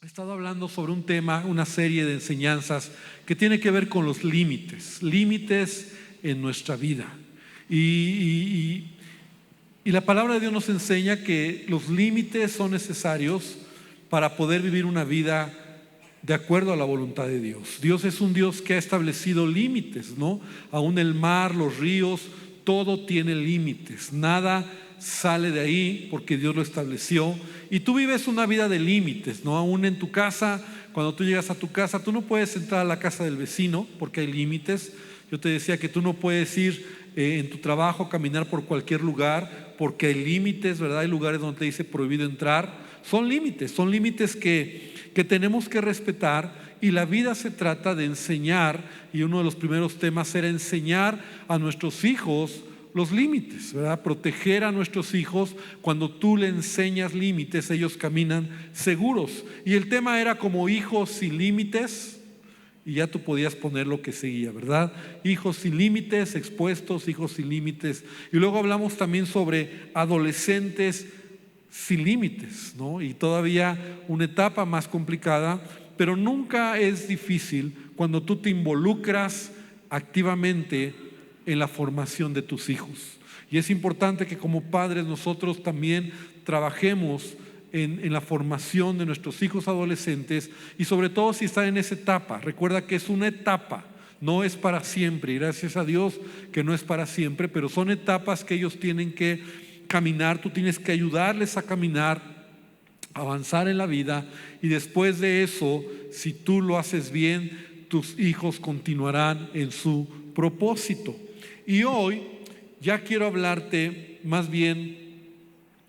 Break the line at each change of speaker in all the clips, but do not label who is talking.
He estado hablando sobre un tema, una serie de enseñanzas que tiene que ver con los límites en nuestra vida. Y la palabra de Dios nos enseña que los límites son necesarios para poder vivir una vida de acuerdo a la voluntad de Dios. Dios es un Dios que ha establecido límites, ¿no? Aún el mar, los ríos, todo tiene límites. Nada sale de ahí porque Dios lo estableció. Y tú vives una vida de límites, ¿no? Aún en tu casa, cuando tú llegas a tu casa, tú no puedes entrar a la casa del vecino porque hay límites. Yo te decía que tú no puedes ir en tu trabajo, caminar por cualquier lugar porque hay límites, ¿verdad? Hay lugares donde te dice prohibido entrar. Son límites que tenemos que respetar, y la vida se trata de enseñar, y uno de los primeros temas era enseñar a nuestros hijos los límites, ¿verdad? Proteger a nuestros hijos. Cuando tú le enseñas límites, ellos caminan seguros. Y el tema era como hijos sin límites, y ya tú podías poner lo que seguía, ¿verdad? Hijos sin límites, expuestos, hijos sin límites. Y luego hablamos también sobre adolescentes sin límites, ¿no? Y todavía una etapa más complicada, pero nunca es difícil cuando tú te involucras activamente en la formación de tus hijos. Y es importante que como padres nosotros también trabajemos en la formación de nuestros hijos adolescentes, y sobre todo si están en esa etapa. Recuerda que es una etapa, no es para siempre, y gracias a Dios que no es para siempre, pero son etapas que ellos tienen que caminar. Tú tienes que ayudarles a caminar, avanzar en la vida, y después de eso, si tú lo haces bien, tus hijos continuarán en su propósito. Y hoy ya quiero hablarte más bien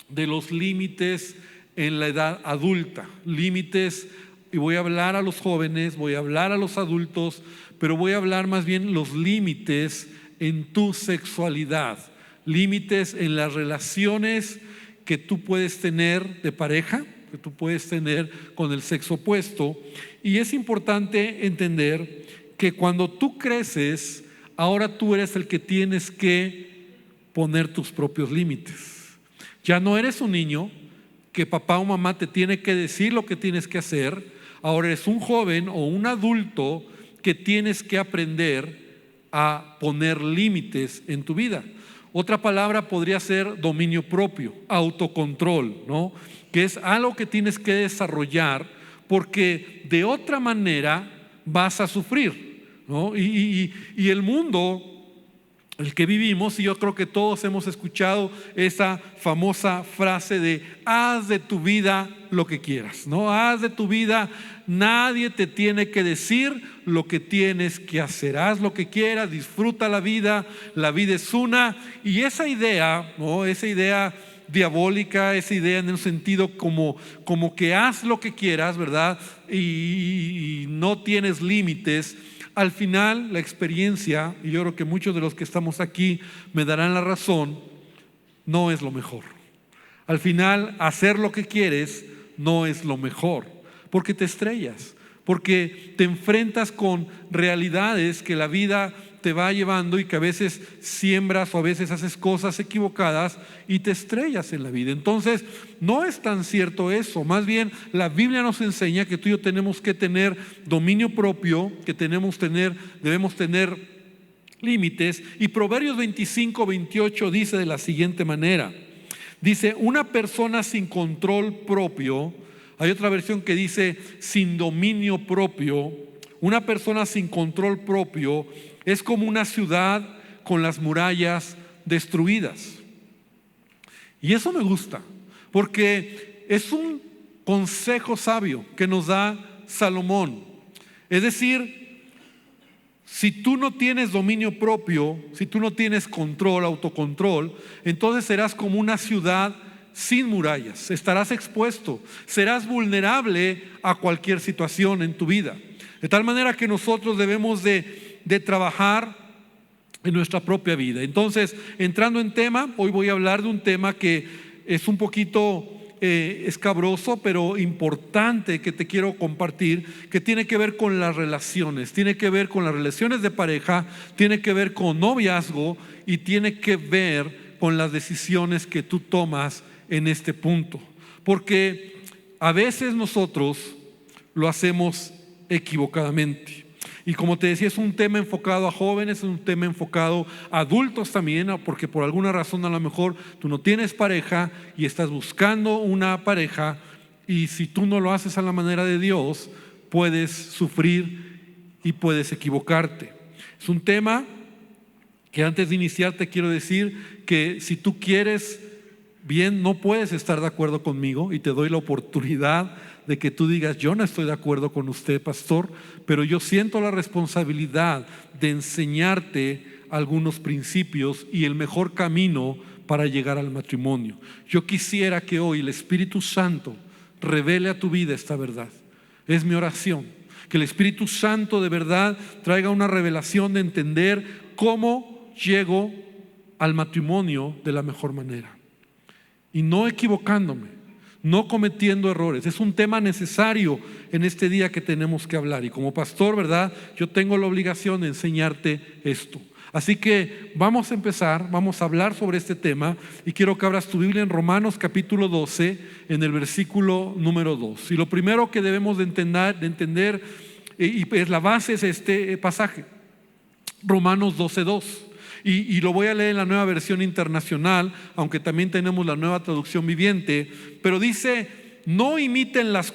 de los límites en la edad adulta. Límites, y voy a hablar a los jóvenes, voy a hablar a los adultos, pero voy a hablar más bien los límites en tu sexualidad, límites en las relaciones que tú puedes tener de pareja, que tú puedes tener con el sexo opuesto. Y es importante entender que cuando tú creces, ahora tú eres el que tienes que poner tus propios límites. Ya no eres un niño que papá o mamá te tiene que decir lo que tienes que hacer. Ahora eres un joven o un adulto que tienes que aprender a poner límites en tu vida. Otra palabra podría ser dominio propio, autocontrol, ¿no? Que es algo que tienes que desarrollar, porque de otra manera vas a sufrir, ¿no? Y el mundo, el que vivimos, y yo creo que todos hemos escuchado esa famosa frase de haz de tu vida lo que quieras, ¿no? Haz de tu vida, nadie te tiene que decir lo que tienes que hacer. Haz lo que quieras, disfruta la vida es una. Y esa idea, ¿no? Esa idea diabólica, esa idea en un sentido como que haz lo que quieras, ¿verdad? Y no tienes límites. Al final, la experiencia, y yo creo que muchos de los que estamos aquí me darán la razón, no es lo mejor. Al final, hacer lo que quieres no es lo mejor, porque te estrellas, porque te enfrentas con realidades que la vida te va llevando, y que a veces siembras o a veces haces cosas equivocadas y te estrellas en la vida. Entonces no es tan cierto eso. Más bien la Biblia nos enseña que tú y yo tenemos que tener dominio propio, que debemos tener límites. Y Proverbios 25:28 dice de la siguiente manera, dice: una persona sin control propio, hay otra versión que dice sin dominio propio, una persona sin control propio es como una ciudad con las murallas destruidas. Y eso me gusta, porque es un consejo sabio que nos da Salomón. Es decir, si tú no tienes dominio propio, si tú no tienes control, autocontrol, entonces serás como una ciudad sin murallas. Estarás expuesto, serás vulnerable a cualquier situación en tu vida. De tal manera que nosotros debemos de trabajar en nuestra propia vida. Entonces, entrando en tema, hoy voy a hablar de un tema que es un poquito escabroso, pero importante, que te quiero compartir, que tiene que ver con las relaciones, tiene que ver con las relaciones de pareja, tiene que ver con noviazgo, y tiene que ver con las decisiones que tú tomas en este punto. Porque a veces nosotros lo hacemos equivocadamente. Y como te decía, es un tema enfocado a jóvenes, es un tema enfocado a adultos también, porque por alguna razón a lo mejor tú no tienes pareja y estás buscando una pareja, y si tú no lo haces a la manera de Dios, puedes sufrir y puedes equivocarte. Es un tema que antes de iniciar te quiero decir que si tú quieres bien, no puedes estar de acuerdo conmigo, y te doy la oportunidad de que tú digas: yo no estoy de acuerdo con usted, pastor, pero yo siento la responsabilidad de enseñarte algunos principios y el mejor camino para llegar al matrimonio. Yo quisiera que hoy el Espíritu Santo revele a tu vida esta verdad. Es mi oración, que el Espíritu Santo de verdad traiga una revelación de entender cómo llego al matrimonio de la mejor manera, y no equivocándome, no cometiendo errores. Es un tema necesario en este día que tenemos que hablar, y como pastor, ¿verdad?, yo tengo la obligación de enseñarte esto. Así que vamos a empezar, vamos a hablar sobre este tema, y quiero que abras tu Biblia en Romanos capítulo 12, en el versículo número 2. Y lo primero que debemos de entender y es la base, es este pasaje, Romanos 12:2. Y lo voy a leer en la Nueva Versión Internacional, aunque también tenemos la Nueva Traducción Viviente. Pero dice: no imiten las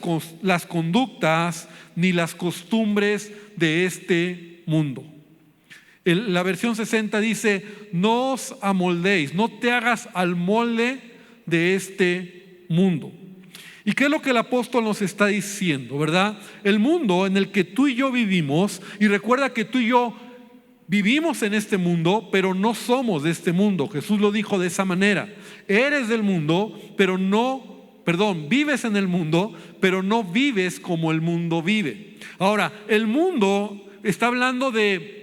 conductas ni las costumbres de este mundo. La versión 60 dice: no os amoldéis, no te hagas al molde de este mundo. ¿Y qué es lo que el apóstol nos está diciendo, verdad? El mundo en el que tú y yo vivimos, y recuerda que tú y yo vivimos en este mundo, pero no somos de este mundo. Jesús lo dijo de esa manera: eres del mundo, vives en el mundo, pero no vives como el mundo vive. Ahora, el mundo está hablando de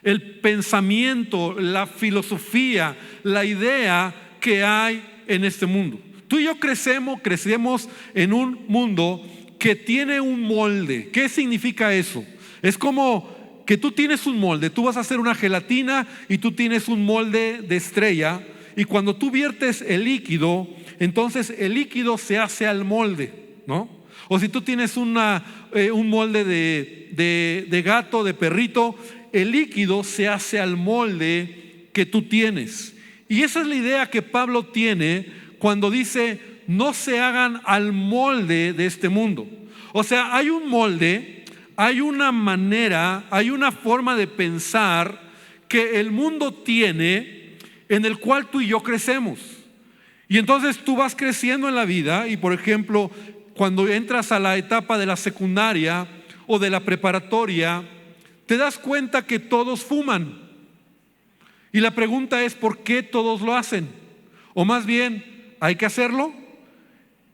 el pensamiento, la filosofía, la idea que hay en este mundo. Tú y yo crecemos en un mundo que tiene un molde. ¿Qué significa eso? Es como que tú tienes un molde, tú vas a hacer una gelatina y tú tienes un molde de estrella, y cuando tú viertes el líquido, entonces el líquido se hace al molde, ¿no? O si tú tienes un molde de gato, de perrito, el líquido se hace al molde que tú tienes. Y esa es la idea que Pablo tiene cuando dice: no se hagan al molde de este mundo. O sea, hay un molde, hay una manera, hay una forma de pensar que el mundo tiene, en el cual tú y yo crecemos. Y entonces tú vas creciendo en la vida, y por ejemplo, cuando entras a la etapa de la secundaria o de la preparatoria, te das cuenta que todos fuman. Y la pregunta es: ¿por qué todos lo hacen? O más bien, ¿hay que hacerlo?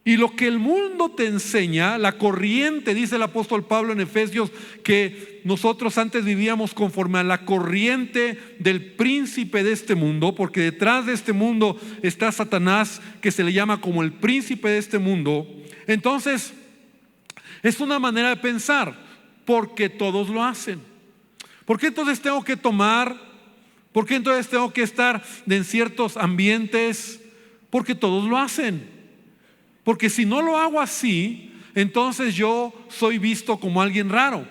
Y lo que el mundo te enseña, la corriente, dice el apóstol Pablo en Efesios, que nosotros antes vivíamos conforme a la corriente del príncipe de este mundo, porque detrás de este mundo está Satanás, que se le llama como el príncipe de este mundo. Entonces, es una manera de pensar: porque todos lo hacen. ¿Por qué entonces tengo que tomar? ¿Por qué entonces tengo que estar en ciertos ambientes? Porque todos lo hacen. Porque si no lo hago así, entonces yo soy visto como alguien raro,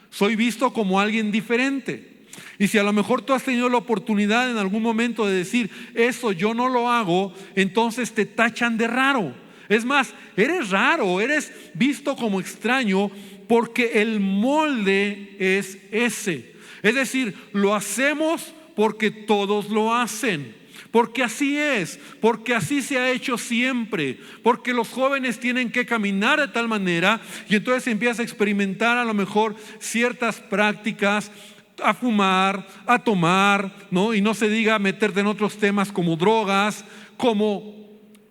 soy visto como alguien diferente. Y si a lo mejor tú has tenido la oportunidad en algún momento de decir: eso yo no lo hago, entonces te tachan de raro. Es más, eres raro, eres visto como extraño, porque el molde es ese. Es decir, lo hacemos porque todos lo hacen. Porque así es, porque así se ha hecho siempre, porque los jóvenes tienen que caminar de tal manera, y entonces empiezas a experimentar a lo mejor ciertas prácticas, a fumar, a tomar, ¿no? Y no se diga meterte en otros temas como drogas, como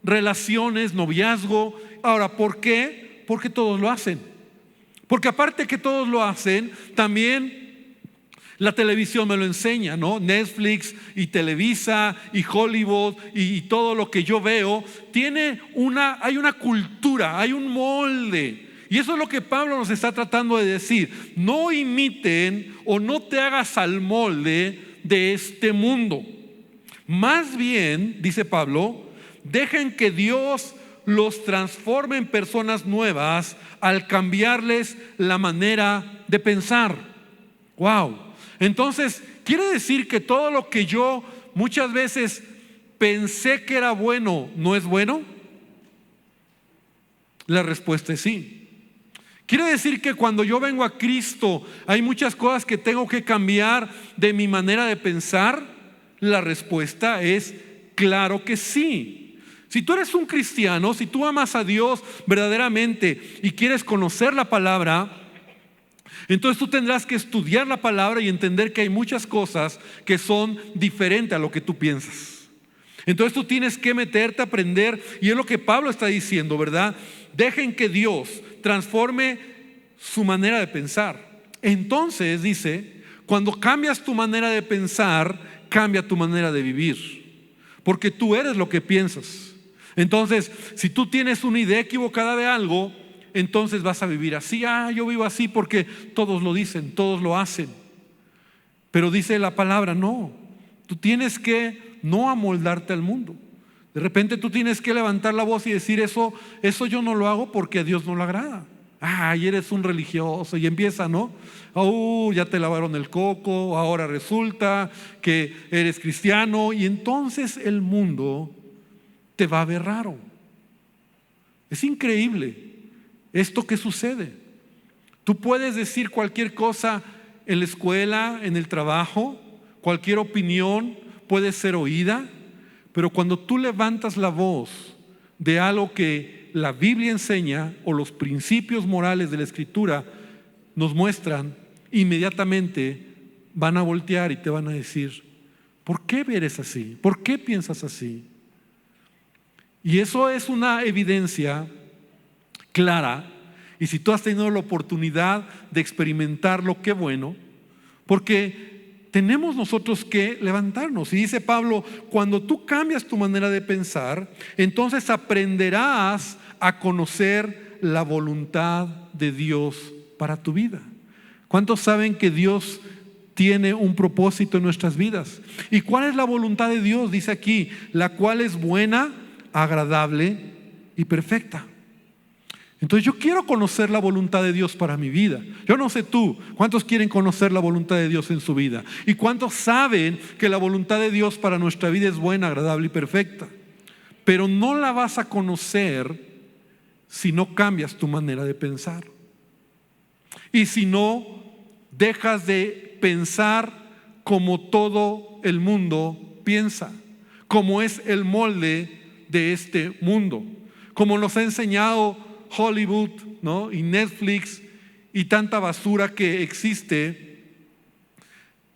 relaciones, noviazgo. Ahora, ¿por qué? Porque todos lo hacen. Porque aparte que todos lo hacen, también la televisión me lo enseña, ¿no? Netflix y Televisa y Hollywood y todo lo que yo veo hay una cultura, hay un molde. Y eso es lo que Pablo nos está tratando de decir: no imiten o no te hagas al molde de este mundo. Más bien, dice Pablo, dejen que Dios los transforma en personas nuevas al cambiarles la manera de pensar. Wow. Entonces, ¿quiere decir que todo lo que yo muchas veces pensé que era bueno no es bueno? La respuesta es sí. ¿Quiere decir que cuando yo vengo a Cristo hay muchas cosas que tengo que cambiar de mi manera de pensar? La respuesta es claro que sí. Si tú eres un cristiano, si tú amas a Dios verdaderamente y quieres conocer la palabra, entonces tú tendrás que estudiar la palabra y entender que hay muchas cosas que son diferentes a lo que tú piensas. Entonces tú tienes que meterte a aprender, y es lo que Pablo está diciendo, ¿verdad? Dejen que Dios transforme su manera de pensar. Entonces dice, cuando cambias tu manera de pensar, cambia tu manera de vivir, porque tú eres lo que piensas. Entonces, si tú tienes una idea equivocada de algo, entonces vas a vivir así. Yo vivo así porque todos lo dicen, todos lo hacen. Pero dice la palabra, no, tú tienes que no amoldarte al mundo. De repente tú tienes que levantar la voz y decir, eso yo no lo hago porque a Dios no le agrada. Eres un religioso, y empieza, ¿no? Ya te lavaron el coco, ahora resulta que eres cristiano, y entonces el mundo te va a ver raro. Es increíble esto que sucede. Tú puedes decir cualquier cosa en la escuela, en el trabajo, cualquier opinión puede ser oída, pero cuando tú levantas la voz de algo que la Biblia enseña o los principios morales de la Escritura nos muestran, inmediatamente van a voltear y te van a decir, ¿por qué eres así? ¿Por qué piensas así? Y eso es una evidencia clara. Y si tú has tenido la oportunidad de experimentarlo, qué bueno, porque tenemos nosotros que levantarnos. Y dice Pablo, cuando tú cambias tu manera de pensar, entonces aprenderás a conocer la voluntad de Dios para tu vida. ¿Cuántos saben que Dios tiene un propósito en nuestras vidas? ¿Y cuál es la voluntad de Dios? Dice aquí, la cual es buena, agradable y perfecta. Entonces yo quiero conocer la voluntad de Dios para mi vida. Yo no sé tú, ¿cuántos quieren conocer la voluntad de Dios en su vida? ¿Y cuántos saben que la voluntad de Dios para nuestra vida es buena, agradable y perfecta? Pero no la vas a conocer si no cambias tu manera de pensar. Y si no dejas de pensar como todo el mundo piensa, como es el molde de este mundo, como nos ha enseñado Hollywood, ¿no? Y Netflix y tanta basura que existe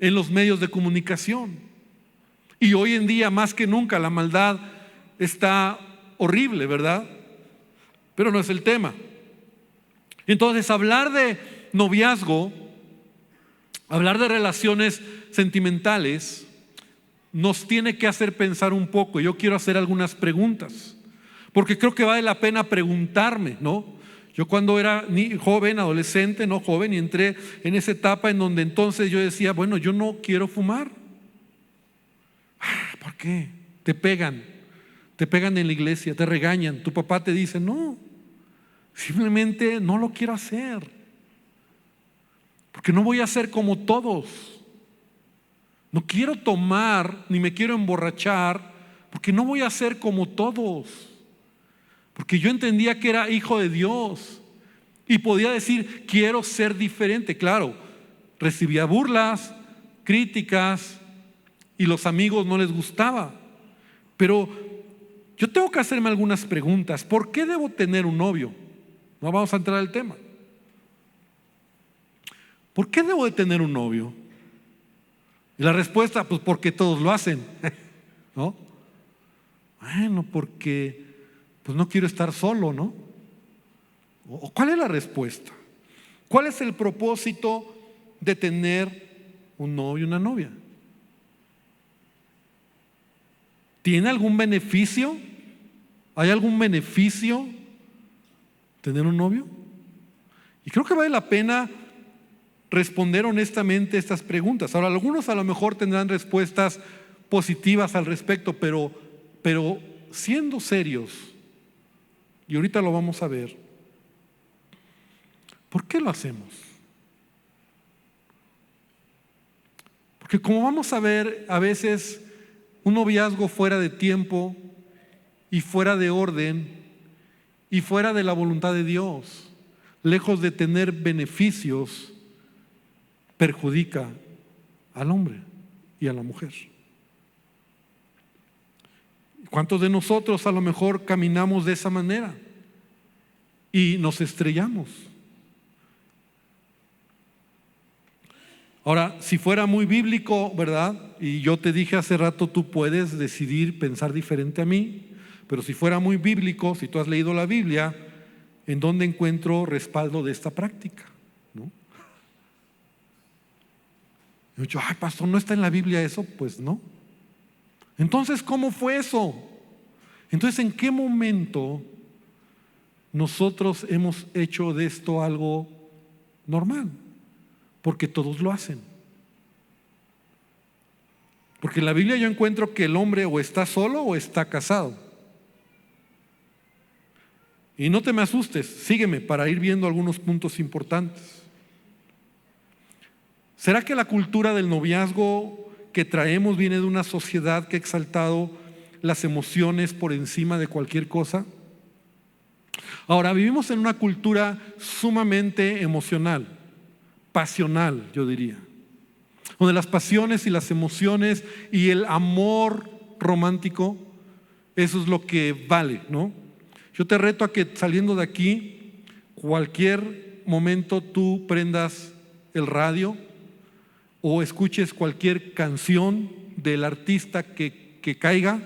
en los medios de comunicación. Y hoy en día más que nunca la maldad está horrible, ¿verdad? Pero no es el tema. Entonces, hablar de noviazgo, hablar de relaciones sentimentales, nos tiene que hacer pensar un poco. Yo quiero hacer algunas preguntas, porque creo que vale la pena preguntarme, ¿no? Yo cuando era joven, adolescente, no joven, y entré en esa etapa en donde entonces yo decía, bueno, yo no quiero fumar. ¿Por qué? Te pegan en la iglesia, te regañan, tu papá te dice, no, simplemente no lo quiero hacer, porque no voy a ser como todos. No quiero tomar, ni me quiero emborrachar, porque no voy a ser como todos. Porque yo entendía que era hijo de Dios y podía decir, quiero ser diferente. Claro, recibía burlas, críticas, y los amigos no les gustaba. Pero yo tengo que hacerme algunas preguntas. ¿Por qué debo tener un novio? No vamos a entrar al tema. ¿Por qué debo de tener un novio? Y la respuesta, pues porque todos lo hacen, ¿no? Bueno, porque pues no quiero estar solo, ¿no? ¿O cuál es la respuesta? ¿Cuál es el propósito de tener un novio y una novia? ¿Tiene algún beneficio? ¿Hay algún beneficio tener un novio? Y creo que vale la pena responder honestamente estas preguntas. Ahora, algunos a lo mejor tendrán respuestas positivas al respecto, pero siendo serios, y ahorita lo vamos a ver. ¿Por qué lo hacemos? Porque como vamos a ver, a veces un noviazgo fuera de tiempo y fuera de orden y fuera de la voluntad de Dios, lejos de tener beneficios, perjudica al hombre y a la mujer. ¿Cuántos de nosotros a lo mejor caminamos de esa manera y nos estrellamos? Ahora, si fuera muy bíblico, ¿verdad? Y yo te dije hace rato, tú puedes decidir pensar diferente a mí, pero si fuera muy bíblico, si tú has leído la Biblia, ¿en dónde encuentro respaldo de esta práctica? ¿No? Yo, ay, pastor, ¿no está en la Biblia eso? Pues no. Entonces, ¿cómo fue eso? Entonces, ¿en qué momento nosotros hemos hecho de esto algo normal? Porque todos lo hacen. Porque en la Biblia yo encuentro que el hombre o está solo o está casado. Y no te me asustes, sígueme para ir viendo algunos puntos importantes. ¿Será que la cultura del noviazgo que traemos viene de una sociedad que ha exaltado las emociones por encima de cualquier cosa? Ahora, vivimos en una cultura sumamente emocional, pasional, yo diría, donde las pasiones y las emociones y el amor romántico, eso es lo que vale, ¿no? Yo te reto a que saliendo de aquí, cualquier momento tú prendas el radio o escuches cualquier canción del artista que caiga,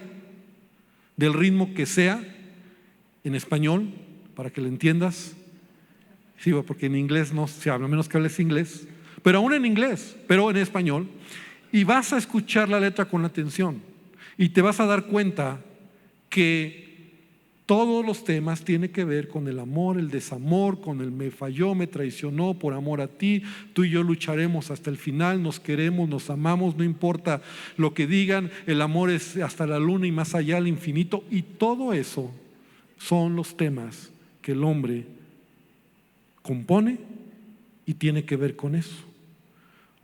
del ritmo que sea, en español, para que lo entiendas. Sí, porque en inglés no se habla, a menos que hables inglés, pero aún en inglés, pero en español, y vas a escuchar la letra con atención y te vas a dar cuenta que todos los temas tienen que ver con el amor, el desamor, con el me falló, me traicionó por amor a ti, tú y yo lucharemos hasta el final, nos queremos, nos amamos, no importa lo que digan, el amor es hasta la luna y más allá al infinito, y todo eso son los temas que el hombre compone y tiene que ver con eso.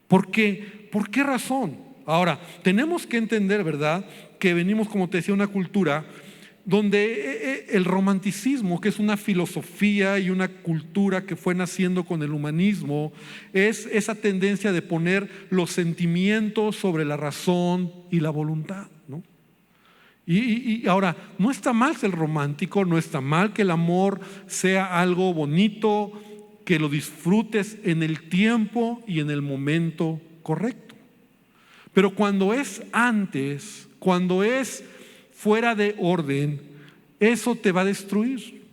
¿Por qué? ¿Por qué razón? Ahora, tenemos que entender, ¿verdad?, que venimos, como te decía, una cultura donde el romanticismo, que es una filosofía y una cultura que fue naciendo con el humanismo, es esa tendencia de poner los sentimientos sobre la razón y la voluntad, ¿no? Y ahora, no está mal ser romántico, no está mal que el amor sea algo bonito, que lo disfrutes en el tiempo y en el momento correcto. Pero cuando es antes, cuando es fuera de orden, eso te va a destruir.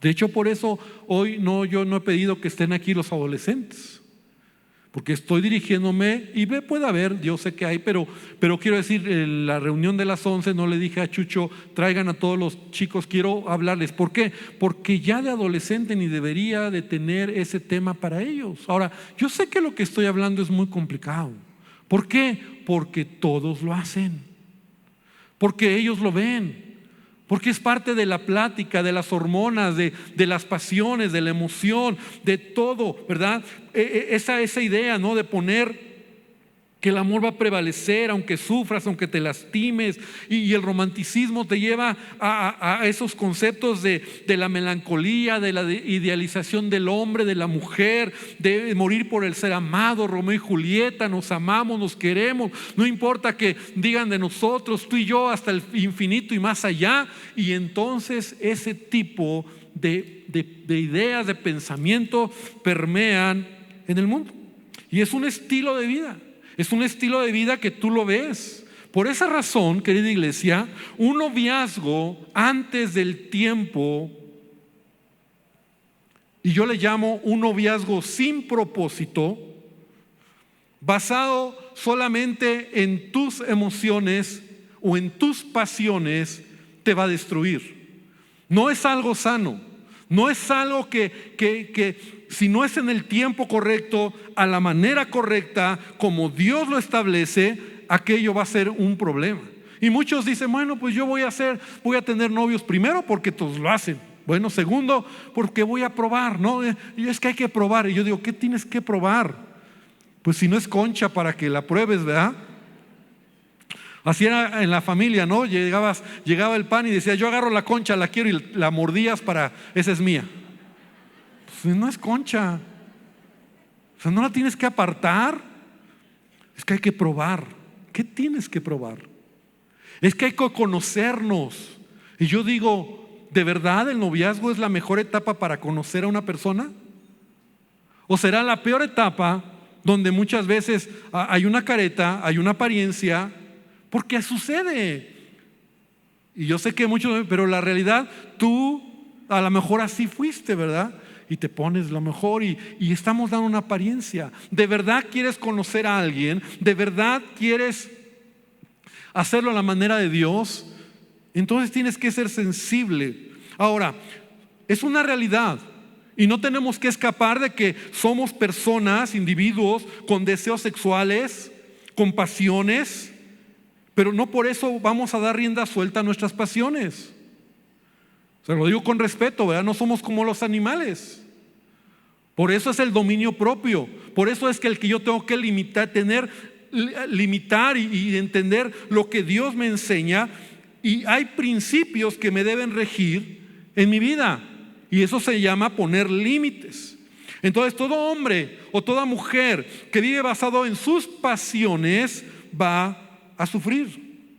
De hecho, por eso hoy yo no he pedido que estén aquí los adolescentes, porque estoy dirigiéndome y puede haber, yo sé que hay, pero quiero decir, en la reunión de las 11 no le dije a Chucho, traigan a todos los chicos, quiero hablarles. ¿Por qué? Porque ya de adolescente ni debería de tener ese tema para ellos. Ahora, yo sé que lo que estoy hablando es muy complicado. ¿Por qué? Porque todos lo hacen. Porque ellos lo ven, porque es parte de la plática, de las hormonas, de las pasiones, de la emoción, de todo, ¿verdad? Esa idea, ¿no?, de poner que el amor va a prevalecer aunque sufras, aunque te lastimes, y el romanticismo te lleva a esos conceptos de la melancolía, de la idealización del hombre, de la mujer, de morir por el ser amado. Romeo y Julieta, nos amamos, nos queremos, no importa que digan de nosotros, tú y yo hasta el infinito y más allá. Y entonces ese tipo de ideas, de pensamiento permean en el mundo, y es un estilo de vida. Es un estilo de vida que tú lo ves. Por esa razón, querida iglesia, un noviazgo antes del tiempo, y yo le llamo un noviazgo sin propósito, basado solamente en tus emociones o en tus pasiones, te va a destruir. No es algo sano, no es algo que si no es en el tiempo correcto, a la manera correcta, como Dios lo establece, aquello va a ser un problema. Y muchos dicen, bueno, pues yo voy a tener novios primero porque todos lo hacen. Bueno, segundo, porque voy a probar, ¿no? Y es que hay que probar. Y yo digo, ¿qué tienes que probar? Pues si no es concha para que la pruebes, ¿verdad? Así era en la familia, ¿no? Llegaba el pan y decía, yo agarro la concha, la quiero, y la mordías esa es mía. Pues no es concha. O sea, no la tienes que apartar. Es que hay que probar. ¿Qué tienes que probar? Es que hay que conocernos. Y yo digo, ¿de verdad el noviazgo es la mejor etapa para conocer a una persona? ¿O será la peor etapa donde muchas veces hay una careta, hay una apariencia? Porque sucede. Y yo sé que muchos, pero la realidad, tú a lo mejor así fuiste, ¿verdad? Y te pones lo mejor y estamos dando una apariencia. ¿De verdad quieres conocer a alguien? ¿De verdad quieres hacerlo a la manera de Dios? Entonces tienes que ser sensible. Ahora, es una realidad y no tenemos que escapar de que somos personas, individuos con deseos sexuales, con pasiones, pero no por eso vamos a dar rienda suelta a nuestras pasiones. Se lo digo con respeto, ¿verdad? No somos como los animales. Por eso es el dominio propio. Por eso es que el que yo tengo que limitar y entender lo que Dios me enseña. Y hay principios que me deben regir en mi vida. Y eso se llama poner límites. Entonces todo hombre o toda mujer que vive basado en sus pasiones va a sufrir.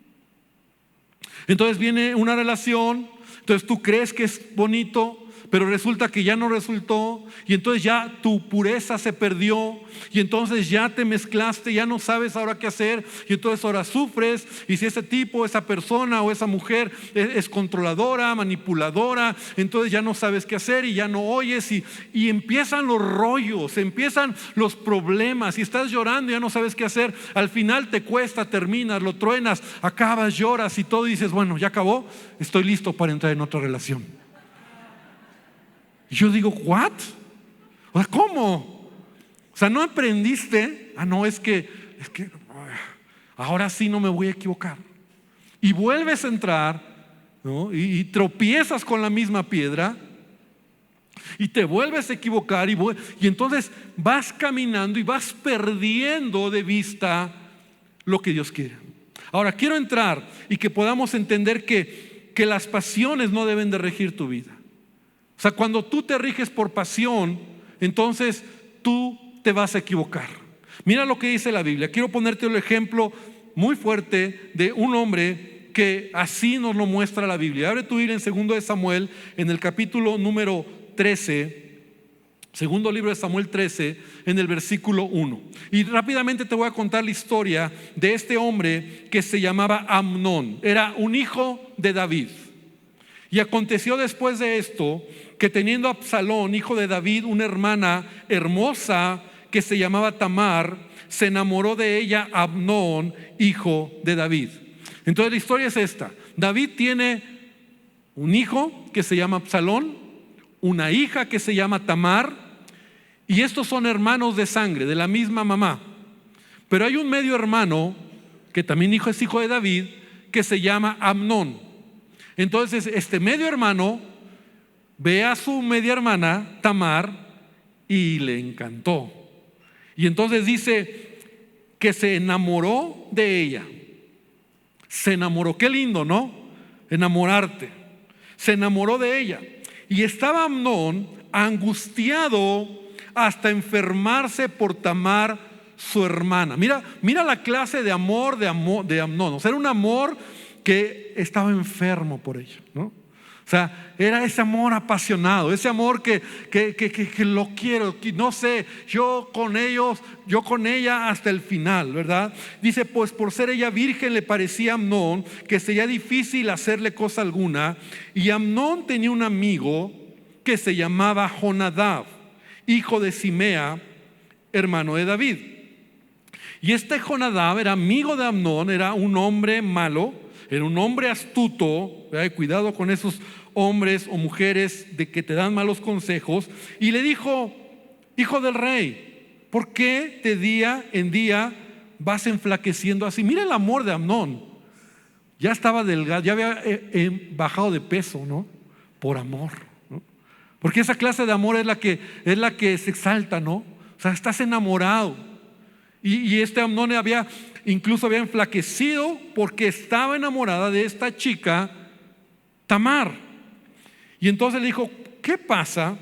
Entonces viene una relación, entonces tú crees que es bonito, pero resulta que ya no resultó, y entonces ya tu pureza se perdió, y entonces ya te mezclaste, ya no sabes ahora qué hacer, y entonces ahora sufres. Y si ese tipo, esa persona o esa mujer es controladora, manipuladora, entonces ya no sabes qué hacer y ya no oyes, y empiezan los rollos, empiezan los problemas, y estás llorando y ya no sabes qué hacer. Al final te cuesta, terminas, lo truenas, acabas, lloras y todo, y dices, bueno, ya acabó, estoy listo para entrar en otra relación. Y yo digo, ¿what? O sea, ¿cómo? O sea, ¿no aprendiste? No, es que ahora sí no me voy a equivocar. Y vuelves a entrar, ¿no? Y tropiezas con la misma piedra y te vuelves a equivocar, y entonces vas caminando y vas perdiendo de vista lo que Dios quiere. Ahora quiero entrar y que podamos entender que las pasiones no deben de regir tu vida. O sea, cuando tú te riges por pasión, entonces tú te vas a equivocar. Mira lo que dice la Biblia. Quiero ponerte un ejemplo muy fuerte de un hombre que así nos lo muestra la Biblia. Abre tu Biblia en 2 de Samuel, en el capítulo número 13. Segundo libro de Samuel 13, en el versículo 1. Y rápidamente te voy a contar la historia de este hombre que se llamaba Amnón. Era un hijo de David. Y aconteció después de esto que, teniendo Absalón, hijo de David, una hermana hermosa que se llamaba Tamar, se enamoró de ella Amnón, hijo de David. Entonces la historia es esta. David tiene un hijo que se llama Absalón, una hija que se llama Tamar, y estos son hermanos de sangre, de la misma mamá. Pero hay un medio hermano, que también es hijo de David, que se llama Amnón. Entonces este medio hermano ve a su media hermana Tamar y le encantó. Y entonces dice que se enamoró de ella. Se enamoró, qué lindo, ¿no? Enamorarte. Se enamoró de ella. Y estaba Amnón angustiado hasta enfermarse por Tamar, su hermana. Mira la clase de amor de Amnón. O sea, era un amor que estaba enfermo por ella, ¿no? O sea, era ese amor apasionado, ese amor que lo quiero, no sé, yo con ella hasta el final, ¿verdad? Dice, pues por ser ella virgen le parecía a Amnón que sería difícil hacerle cosa alguna. Y Amnón tenía un amigo que se llamaba Jonadab, hijo de Simea, hermano de David. Y este Jonadab era amigo de Amnón, era un hombre malo, era un hombre astuto, ¿verdad? Cuidado con esos hombres o mujeres de que te dan malos consejos. Y le dijo, hijo del rey, ¿por qué de día en día vas enflaqueciendo así? Mira el amor de Amnón. ya estaba delgado, ya había bajado de peso, ¿no? Por amor, ¿no? Porque esa clase de amor es la que se exalta, ¿no? O sea, estás enamorado. Y este Amnón incluso había enflaquecido porque estaba enamorada de esta chica Tamar. Y entonces le dijo: ¿qué pasa?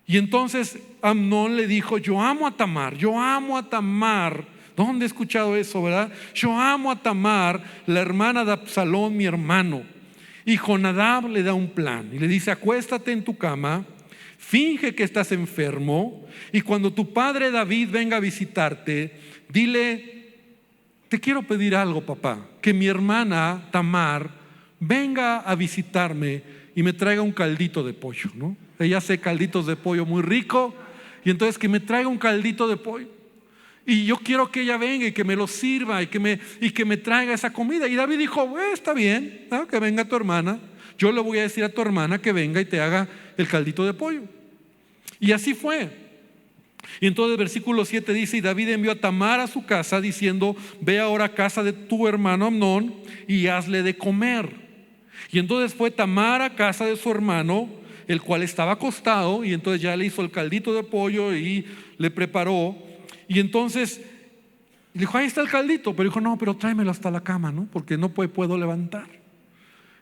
Y entonces Amnón le dijo: yo amo a Tamar, yo amo a Tamar. ¿Dónde he escuchado eso, verdad? Yo amo a Tamar, la hermana de Absalón, mi hermano. Y Jonadab le da un plan y le dice: acuéstate en tu cama, finge que estás enfermo, y cuando tu padre David venga a visitarte, dile: te quiero pedir algo, papá, que mi hermana Tamar venga a visitarme y me traiga un caldito de pollo, ¿no? Ella hace calditos de pollo muy rico, y entonces que me traiga un caldito de pollo. Y yo quiero que ella venga y que me lo sirva y que me traiga esa comida. Y David dijo: está bien, ¿no? Que venga tu hermana. Yo le voy a decir a tu hermana que venga y te haga el caldito de pollo. Y así fue. Y entonces el versículo 7 dice: y David envió a Tamar a su casa diciendo: ve ahora a casa de tu hermano Amnón y hazle de comer. Y entonces fue Tamar a casa de su hermano, el cual estaba acostado, y entonces ya le hizo el caldito de pollo y le preparó. Y entonces le dijo: ahí está el caldito. Pero dijo: no, pero tráemelo hasta la cama, ¿no? Porque no puedo levantar.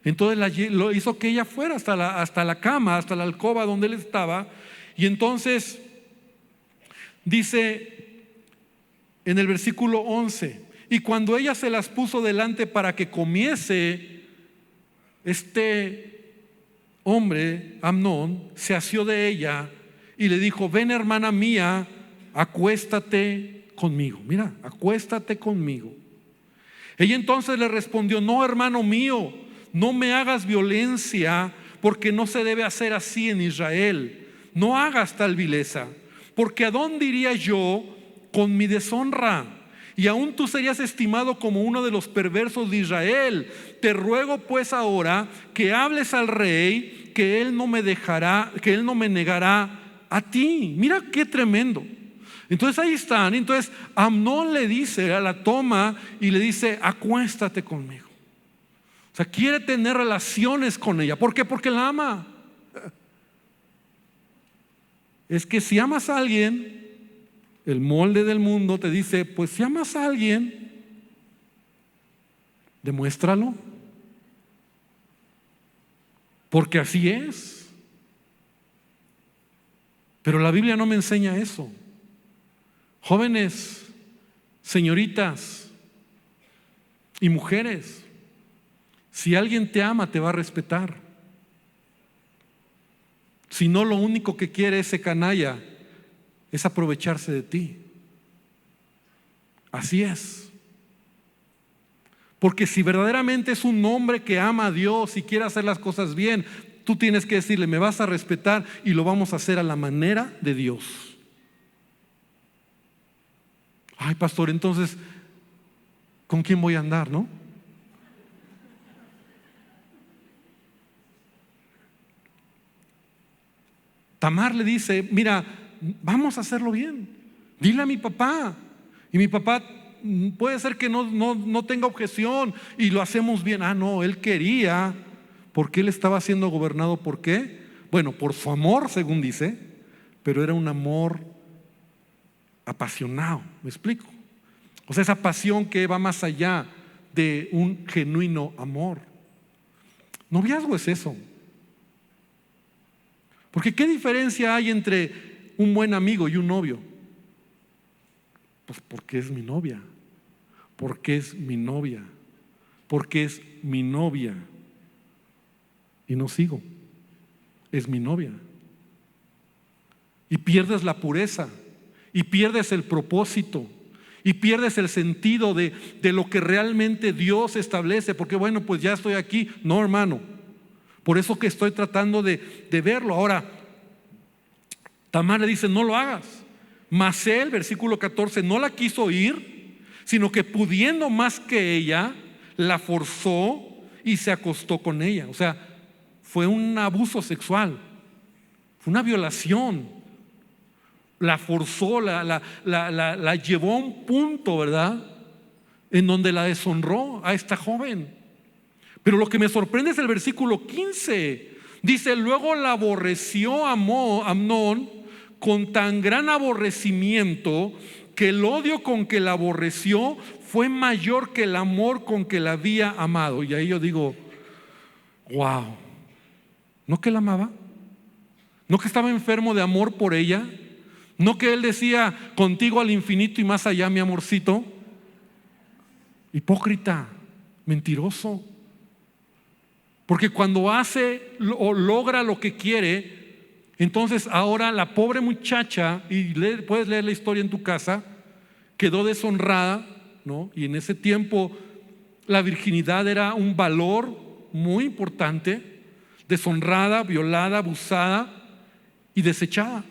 Entonces lo hizo que ella fuera hasta la cama, hasta la alcoba donde él estaba. Y entonces dice en el versículo 11: y cuando ella se las puso delante para que comiese, este hombre, Amnón, se asió de ella y le dijo: ven, hermana mía, acuéstate conmigo. Mira, acuéstate conmigo. Ella entonces le respondió: no, hermano mío, no me hagas violencia, porque no se debe hacer así en Israel. No hagas tal vileza, porque ¿a dónde iría yo con mi deshonra? Y aún tú serías estimado como uno de los perversos de Israel. Te ruego pues ahora que hables al rey, que él no me negará a ti. Mira qué tremendo. Entonces ahí están. Entonces Amnón le dice, la toma y le dice: acuéstate conmigo. O sea, quiere tener relaciones con ella. ¿Por qué? Porque la ama. Es que si amas a alguien, el molde del mundo te dice: pues si amas a alguien, demuéstralo, porque así es. Pero la Biblia no me enseña eso. Jóvenes, señoritas y mujeres, si alguien te ama, te va a respetar. Si no, lo único que quiere ese canalla es aprovecharse de ti. Así es. Porque si verdaderamente es un hombre que ama a Dios y quiere hacer las cosas bien, tú tienes que decirle: me vas a respetar y lo vamos a hacer a la manera de Dios. Ay, pastor, entonces, ¿con quién voy a andar, no? Tamar le dice: mira, vamos a hacerlo bien. Dile a mi papá. Y mi papá puede ser que no tenga objeción y lo hacemos bien. Ah, no, él quería, porque él estaba siendo gobernado. ¿Por qué? Bueno, por su amor, según dice, pero era un amor apasionado. ¿Me explico? O sea, esa pasión que va más allá de un genuino amor. Noviazgo es eso. Porque ¿qué diferencia hay entre un buen amigo y un novio? Pues porque es mi novia. Porque es mi novia. Porque es mi novia. Y no sigo. Es mi novia. Y pierdes la pureza. Y pierdes el propósito. Y pierdes el sentido de lo que realmente Dios establece. Porque bueno, pues ya estoy aquí. No, hermano. Por eso que estoy tratando de verlo. Ahora, Tamar le dice: no lo hagas. Mas él, versículo 14, no la quiso oír, sino que pudiendo más que ella, la forzó y se acostó con ella. O sea, fue un abuso sexual, fue una violación. La forzó, la llevó a un punto, ¿verdad?, en donde la deshonró a esta joven. Pero lo que me sorprende es el versículo 15. Dice: luego la aborreció Amnón con tan gran aborrecimiento que el odio con que la aborreció fue mayor que el amor con que la había amado. Y ahí yo digo: wow, ¿no que la amaba? ¿No que estaba enfermo de amor por ella? ¿No que él decía: contigo al infinito y más allá, mi amorcito? Hipócrita, mentiroso. Porque cuando hace o logra lo que quiere, entonces ahora la pobre muchacha, y puedes leer la historia en tu casa, quedó deshonrada, ¿no? Y en ese tiempo la virginidad era un valor muy importante. Deshonrada, violada, abusada y desechada.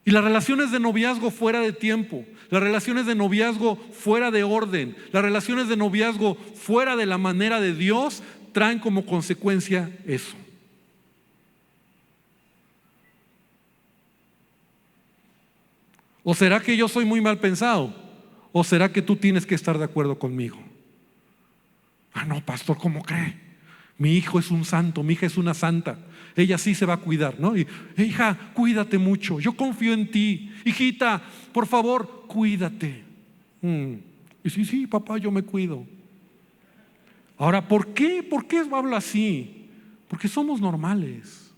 Y las relaciones de noviazgo fuera de tiempo, las relaciones de noviazgo fuera de orden, las relaciones de noviazgo fuera de la manera de Dios traen como consecuencia eso. ¿O será que yo soy muy mal pensado? ¿O será que tú tienes que estar de acuerdo conmigo? Ah, no, pastor, ¿cómo cree? Mi hijo es un santo, mi hija es una santa. Ella sí se va a cuidar, ¿no? Y, hija, cuídate mucho, yo confío en ti. Hijita, por favor, cuídate. Y sí, papá, yo me cuido. Ahora, ¿por qué habla así? Porque somos normales.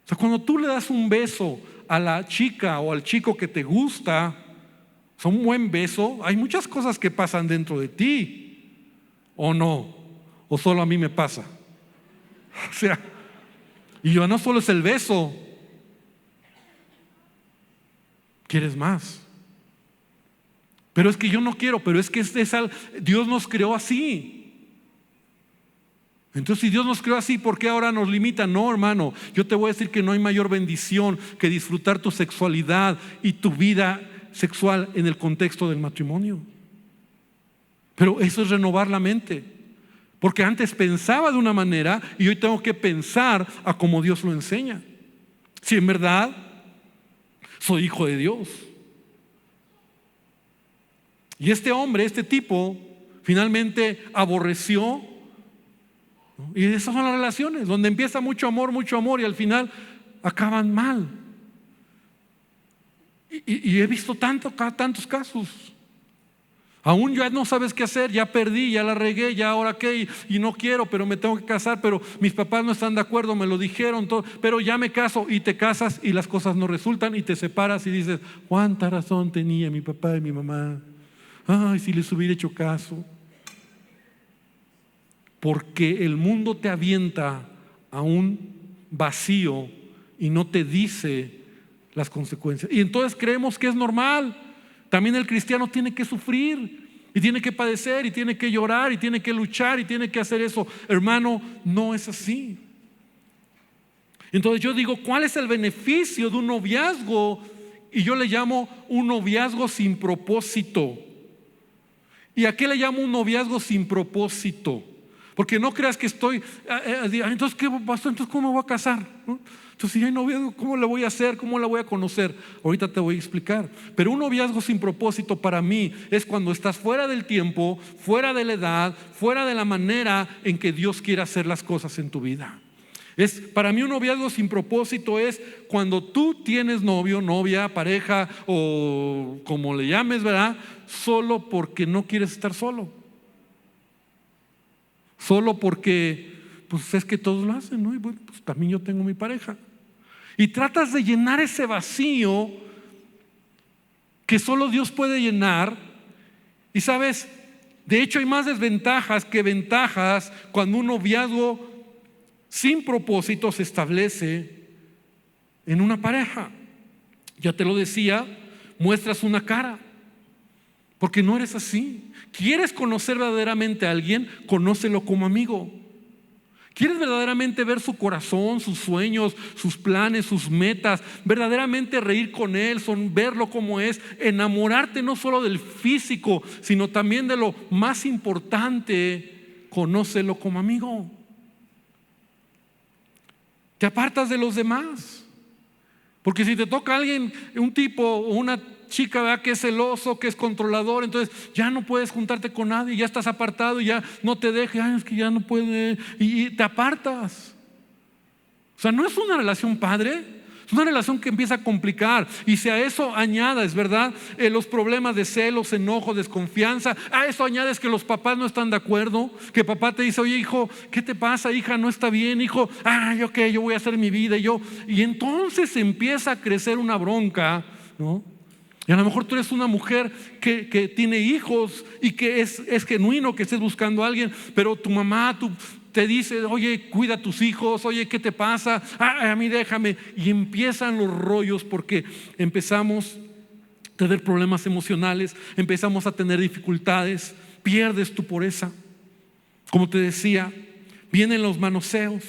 O sea, cuando tú le das un beso a la chica o al chico que te gusta, es un buen beso, hay muchas cosas que pasan dentro de ti. ¿O no? ¿O solo a mí me pasa? O sea, y yo no solo es el beso, quieres más. Pero es que yo no quiero, pero es que Dios nos creó así. Entonces, si Dios nos creó así, ¿por qué ahora nos limita? No, hermano, yo te voy a decir que no hay mayor bendición que disfrutar tu sexualidad y tu vida sexual en el contexto del matrimonio. Pero eso es renovar la mente. Porque antes pensaba de una manera y hoy tengo que pensar a como Dios lo enseña. Si en verdad soy hijo de Dios. Y este hombre, este tipo, finalmente aborreció, ¿no? Y esas son las relaciones, donde empieza mucho amor y al final acaban mal. Y he visto tantos casos. Aún ya no sabes qué hacer, ya perdí, ya la regué, ya ahora qué, y no quiero, pero me tengo que casar, pero mis papás no están de acuerdo, me lo dijeron todo, pero ya me caso, y te casas y las cosas no resultan y te separas y dices: cuánta razón tenía mi papá y mi mamá. Ay, si les hubiera hecho caso. Porque el mundo te avienta a un vacío y no te dice las consecuencias. Y entonces creemos que es normal. También el cristiano tiene que sufrir y tiene que padecer y tiene que llorar y tiene que luchar y tiene que hacer eso. Hermano, no es así. Entonces yo digo, ¿cuál es el beneficio de un noviazgo? Y yo le llamo un noviazgo sin propósito. ¿Y a qué le llamo un noviazgo sin propósito? Porque no creas que estoy, entonces ¿qué pasó? Entonces ¿cómo me voy a casar? ¿No? Entonces si hay noviazgo, ¿cómo le voy a hacer? ¿Cómo la voy a conocer? Ahorita te voy a explicar. Pero un noviazgo sin propósito para mí es cuando estás fuera del tiempo, fuera de la edad, fuera de la manera en que Dios quiere hacer las cosas en tu vida. Para mí un noviazgo sin propósito es cuando tú tienes novio, novia, pareja o como le llames, ¿verdad? Solo porque no quieres estar solo. Solo porque, pues es que todos lo hacen, ¿no? Y bueno, pues también yo tengo mi pareja. Y tratas de llenar ese vacío que solo Dios puede llenar. Y sabes, de hecho hay más desventajas que ventajas cuando un noviazgo sin propósito se establece en una pareja. Ya te lo decía, muestras una cara, porque no eres así. ¿Quieres conocer verdaderamente a alguien? Conócelo como amigo. ¿Quieres verdaderamente ver su corazón, sus sueños, sus planes, sus metas? Verdaderamente reír con él, verlo como es, enamorarte no solo del físico, sino también de lo más importante, conócelo como amigo. Te apartas de los demás. Porque si te toca alguien, un tipo o una chica, ¿verdad?, que es celoso, que es controlador, entonces ya no puedes juntarte con nadie, ya estás apartado, ya no te dejes, es que ya no puede, y te apartas. O sea, no es una relación padre. Es una relación que empieza a complicar. Y si a eso añades, ¿verdad?, los problemas de celos, enojo, desconfianza, a eso añades que los papás no están de acuerdo, que papá te dice: oye, hijo, ¿qué te pasa, hija? No está bien, hijo. Ok, yo voy a hacer mi vida. Y entonces empieza a crecer una bronca, ¿no? Y a lo mejor tú eres una mujer que tiene hijos y que es genuino que estés buscando a alguien, pero tu mamá te dice: oye, cuida a tus hijos, oye, ¿qué te pasa? A mí déjame. Y empiezan los rollos porque empezamos a tener problemas emocionales, empezamos a tener dificultades, pierdes tu pureza. Como te decía, vienen los manoseos,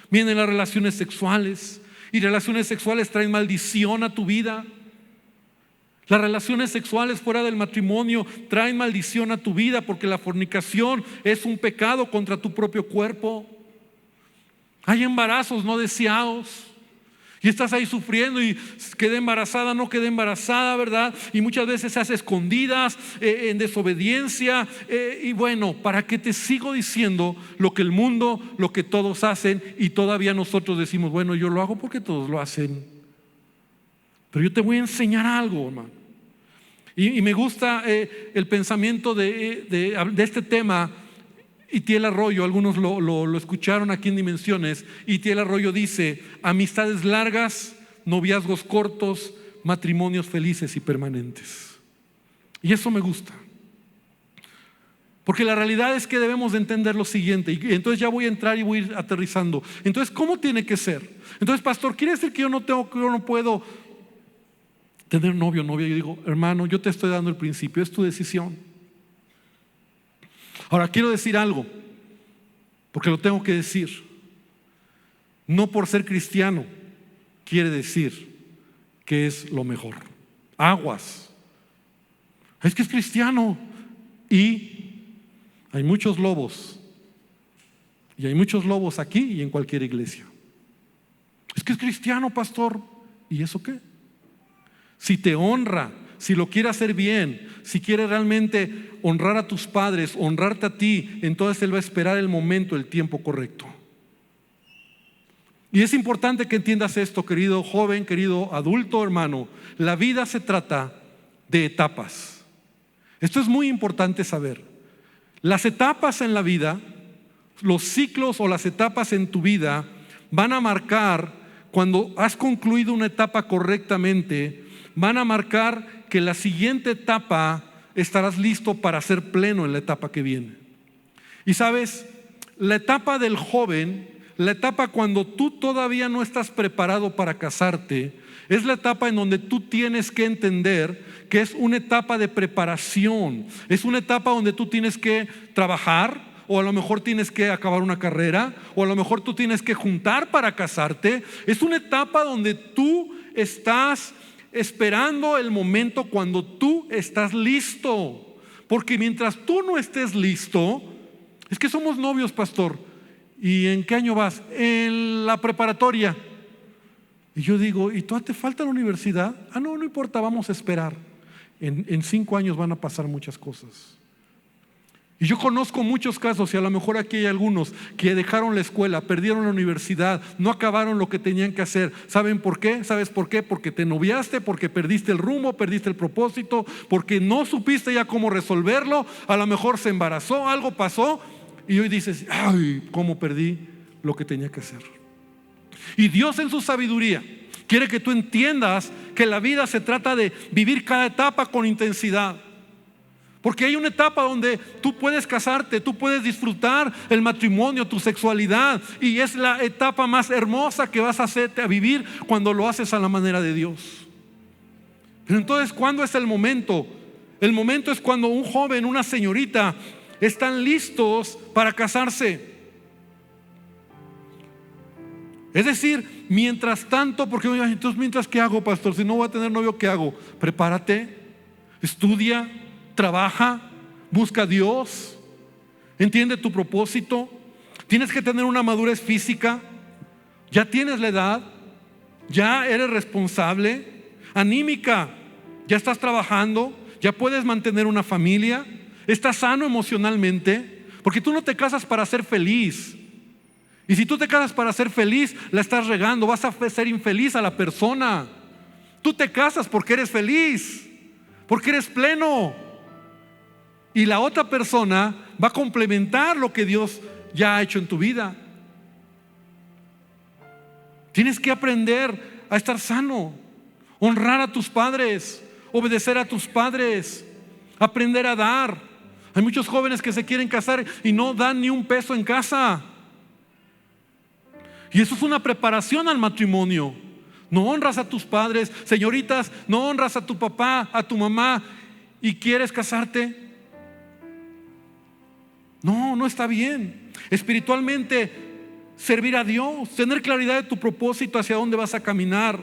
vienen las relaciones sexuales, y relaciones sexuales traen maldición a tu vida. Las relaciones sexuales fuera del matrimonio traen maldición a tu vida, porque la fornicación es un pecado contra tu propio cuerpo. Hay embarazos no deseados y estás ahí sufriendo, y quedé embarazada, no quedé embarazada, ¿verdad? Y muchas veces se hace escondidas, en desobediencia, y bueno, ¿para qué te sigo diciendo lo que el mundo, lo que todos hacen? Y todavía nosotros decimos: bueno, yo lo hago porque todos lo hacen. Pero yo te voy a enseñar algo, hermano. Y me gusta el pensamiento de este tema. Itiel Arroyo, algunos lo escucharon aquí en Dimensiones. Itiel Arroyo dice: amistades largas, noviazgos cortos, matrimonios felices y permanentes. Y eso me gusta, porque la realidad es que debemos de entender lo siguiente. Y entonces ya voy a entrar y voy a ir aterrizando. Entonces, ¿cómo tiene que ser? Entonces, pastor, ¿quiere decir que yo no puedo tener novio o novia? Yo digo: hermano, yo te estoy dando el principio, es tu decisión. Ahora quiero decir algo, porque lo tengo que decir. No por ser cristiano quiere decir que es lo mejor. Aguas. Es que es cristiano y hay muchos lobos. Y hay muchos lobos aquí y en cualquier iglesia. Es que es cristiano, pastor. ¿Y eso qué? Si te honra, si lo quiere hacer bien, si quiere realmente honrar a tus padres, honrarte a ti, entonces Él va a esperar el momento, el tiempo correcto. Y es importante que entiendas esto, querido joven, querido adulto, hermano. La vida se trata de etapas. Esto es muy importante saber. Las etapas en la vida, los ciclos o las etapas en tu vida van a marcar, cuando has concluido una etapa correctamente, van a marcar que la siguiente etapa estarás listo para ser pleno en la etapa que viene. Y sabes, la etapa del joven, la etapa cuando tú todavía no estás preparado para casarte, es la etapa en donde tú tienes que entender que es una etapa de preparación. Es una etapa donde tú tienes que trabajar, o a lo mejor tienes que acabar una carrera, o a lo mejor tú tienes que juntar para casarte. Es una etapa donde tú estás esperando el momento cuando tú estás listo. Porque mientras tú no estés listo, es que somos novios, pastor. ¿Y en qué año vas? En la preparatoria. Y yo digo: ¿y todavía te falta la universidad? No importa, vamos a esperar. En 5 años van a pasar muchas cosas. Y yo conozco muchos casos, y a lo mejor aquí hay algunos que dejaron la escuela, perdieron la universidad, no acabaron lo que tenían que hacer. ¿Saben por qué? ¿Sabes por qué? Porque te noviaste, porque perdiste el rumbo, perdiste el propósito, porque no supiste ya cómo resolverlo. A lo mejor se embarazó, algo pasó, y hoy dices: ay, cómo perdí lo que tenía que hacer. Y Dios, en su sabiduría, quiere que tú entiendas que la vida se trata de vivir cada etapa con intensidad. Porque hay una etapa donde tú puedes casarte, tú puedes disfrutar el matrimonio, tu sexualidad, y es la etapa más hermosa que vas a vivir cuando lo haces a la manera de Dios. Pero entonces, ¿cuándo es el momento? El momento es cuando un joven, una señorita están listos para casarse. Es decir, mientras tanto, porque entonces, ¿mientras qué hago, pastor? Si no voy a tener novio, ¿qué hago? Prepárate, estudia, trabaja, busca a Dios, entiende tu propósito. Tienes que tener una madurez física. Ya tienes la edad, ya eres responsable. Anímica, ya estás trabajando, ya puedes mantener una familia, estás sano emocionalmente, porque tú no te casas para ser feliz. Y si tú te casas para ser feliz, la estás regando, vas a hacer infeliz a la persona. Tú te casas porque eres feliz, porque eres pleno. Y la otra persona va a complementar lo que Dios ya ha hecho en tu vida. Tienes que aprender a estar sano, honrar a tus padres, obedecer a tus padres, aprender a dar. Hay muchos jóvenes que se quieren casar y no dan ni un peso en casa. Y eso es una preparación al matrimonio. No honras a tus padres, señoritas, no honras a tu papá, a tu mamá, y quieres casarte. No está bien. Espiritualmente, servir a Dios, tener claridad de tu propósito, hacia dónde vas a caminar.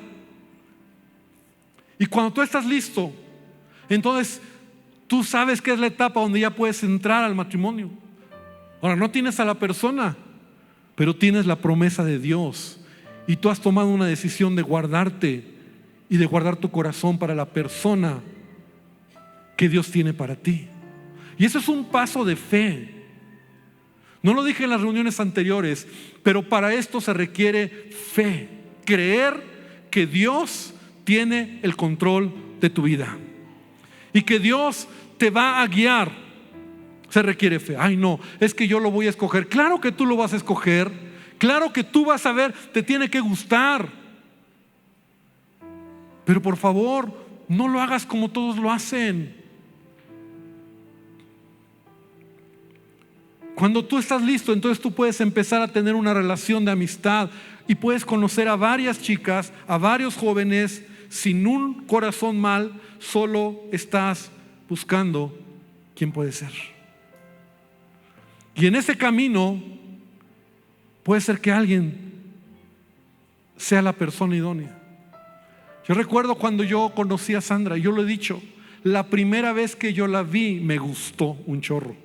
Y cuando tú estás listo, entonces tú sabes que es la etapa donde ya puedes entrar al matrimonio. Ahora, no tienes a la persona, pero tienes la promesa de Dios, y tú has tomado una decisión de guardarte y de guardar tu corazón para la persona que Dios tiene para ti. Y eso es un paso de fe. No lo dije en las reuniones anteriores, pero para esto se requiere fe, creer que Dios tiene el control de tu vida y que Dios te va a guiar. Se requiere fe. Ay, no, es que yo lo voy a escoger. Claro que tú lo vas a escoger, claro que tú vas a ver, te tiene que gustar, pero por favor, no lo hagas como todos lo hacen. Cuando tú estás listo, entonces tú puedes empezar a tener una relación de amistad y puedes conocer a varias chicas, a varios jóvenes, sin un corazón mal. Solo estás buscando quién puede ser. Y en ese camino puede ser que alguien sea la persona idónea. Yo recuerdo cuando yo conocí a Sandra, yo lo he dicho, la primera vez que yo la vi me gustó un chorro.